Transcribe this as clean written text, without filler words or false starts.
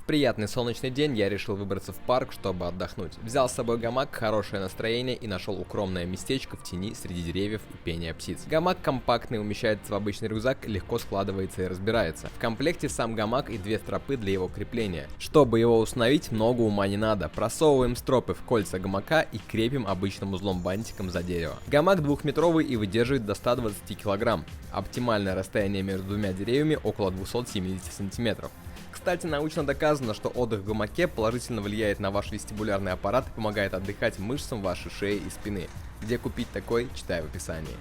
приятный солнечный день я решил выбраться в парк, чтобы отдохнуть. Взял с собой гамак, хорошее настроение и нашел укромное местечко в тени среди деревьев и пения птиц. Гамак компактный, умещается в обычный рюкзак, легко складывается и разбирается. В комплекте сам гамак и две стропы для его крепления. Чтобы его установить, много ума не надо. Просовываем стропы в кольца гамака и крепим обычным узлом бантиком за дерево. Гамак двухметровый и выдерживает до 120 кг. Оптимальное расстояние между двумя деревьями около 270 см. Кстати, научно доказано, что отдых в гамаке положительно влияет на ваш вестибулярный аппарат и помогает отдыхать мышцам вашей шеи и спины. Где купить такой, читай в описании.